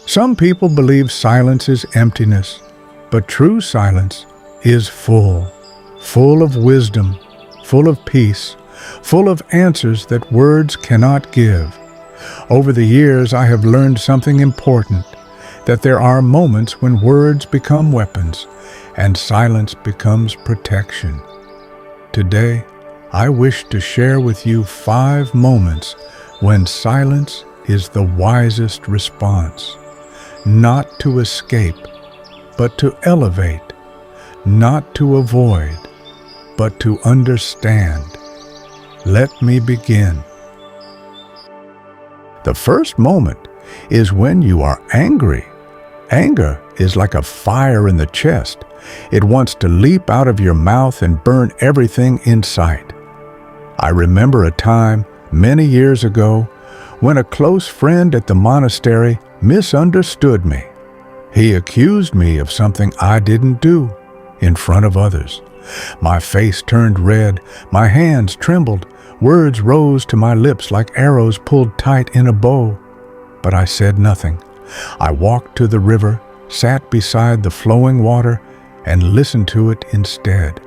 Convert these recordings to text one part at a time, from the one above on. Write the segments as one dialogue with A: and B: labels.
A: Some people believe silence is emptiness, but true silence is full of wisdom, full of peace, full of answers that words cannot give. Over the years, I have learned something important, that there are moments when words become weapons and silence becomes protection. Today, I wish to share with you 5 moments when silence is the wisest response. Not to escape, but to elevate. Not to avoid, but to understand. Let me begin. The first moment is when you are angry. Anger is like a fire in the chest. It wants to leap out of your mouth and burn everything in sight. I remember a time many years ago when a close friend at the monastery misunderstood me. He accused me of something I didn't do in front of others. My face turned red, my hands trembled, words rose to my lips like arrows pulled tight in a bow. But I said nothing. I walked to the river, sat beside the flowing water, and listened to it instead.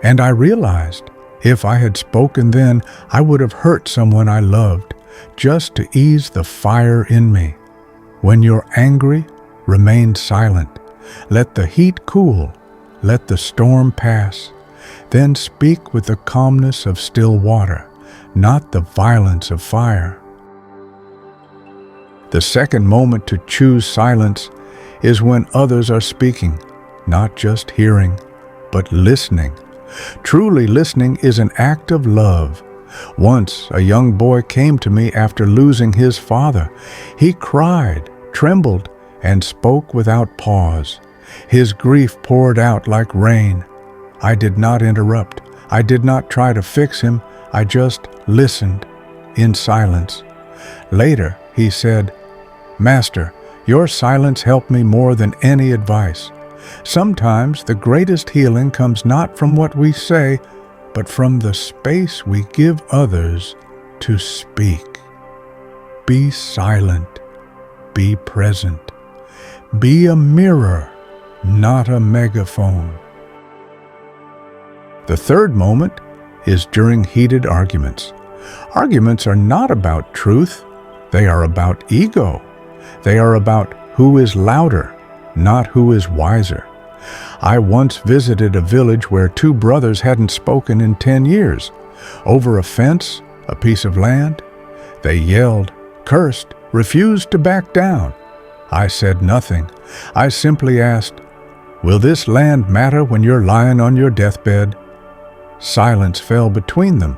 A: And I realized, if I had spoken then, I would have hurt someone I loved, just to ease the fire in me. When you're angry, remain silent. Let the heat cool. Let the storm pass. Then speak with the calmness of still water, not the violence of fire. The second moment to choose silence is when others are speaking, not just hearing, but listening. Truly listening is an act of love. Once a young boy came to me after losing his father. He cried, trembled, and spoke without pause. His grief poured out like rain. I did not interrupt. I did not try to fix him. I just listened in silence. Later, he said, "Master, your silence helped me more than any advice. Sometimes the greatest healing comes not from what we say, but from the space we give others to speak." Be silent. Be present. Be a mirror, not a megaphone. The third moment is during heated arguments. Arguments are not about truth. They are about ego. They are about who is louder, not who is wiser. I once visited a village where 2 brothers hadn't spoken in 10 years. Over a fence, a piece of land, they yelled, cursed, refused to back down. I said nothing. I simply asked, "Will this land matter when you're lying on your deathbed?" Silence fell between them,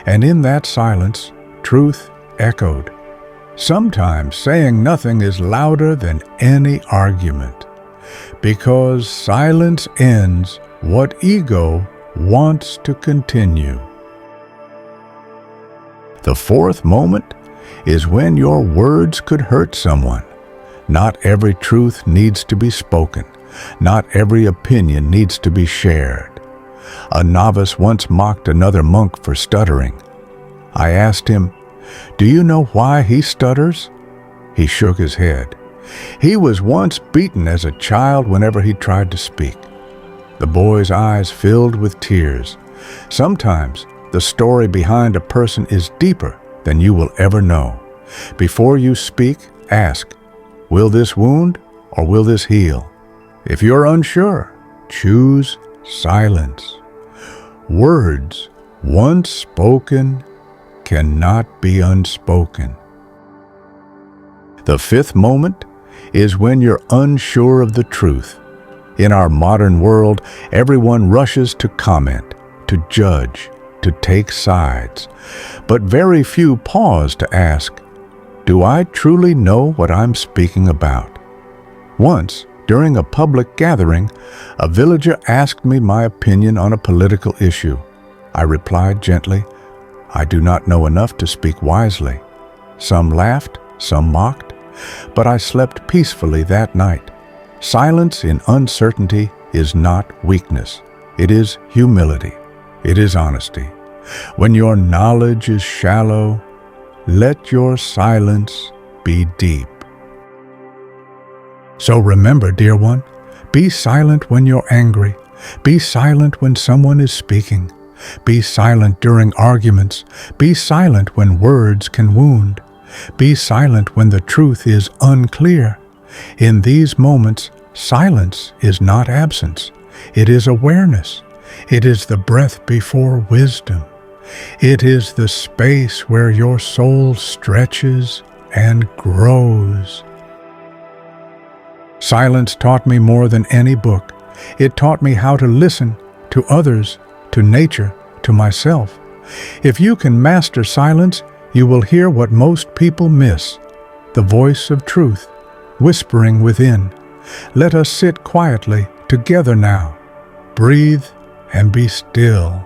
A: and in that silence, truth echoed. Sometimes saying nothing is louder than any argument, because silence ends what ego wants to continue. The fourth moment is when your words could hurt someone. Not every truth needs to be spoken. Not every opinion needs to be shared. A novice once mocked another monk for stuttering. I asked him, "Do you know why he stutters?" He shook his head. He was once beaten as a child whenever he tried to speak. The boy's eyes filled with tears. Sometimes the story behind a person is deeper than you will ever know. Before you speak, ask, will this wound or will this heal? If you're unsure, choose silence. Words, once spoken, cannot be unspoken. The fifth moment is when you're unsure of the truth. In our modern world, everyone rushes to comment, to judge, to take sides. But very few pause to ask, do I truly know what I'm speaking about? Once, during a public gathering, a villager asked me my opinion on a political issue. I replied gently, I do not know enough to speak wisely. Some laughed, some mocked, but I slept peacefully that night. Silence in uncertainty is not weakness. It is humility. It is honesty. When your knowledge is shallow, let your silence be deep. So remember, dear one, be silent when you're angry. Be silent when someone is speaking. Be silent during arguments. Be silent when words can wound. Be silent when the truth is unclear. In these moments, silence is not absence. It is awareness. It is the breath before wisdom. It is the space where your soul stretches and grows. Silence taught me more than any book. It taught me how to listen to others, to nature, to myself. If you can master silence, you will hear what most people miss, the voice of truth, whispering within. Let us sit quietly together now. Breathe and be still,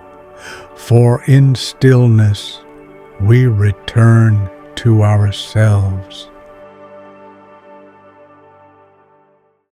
A: for in stillness we return to ourselves.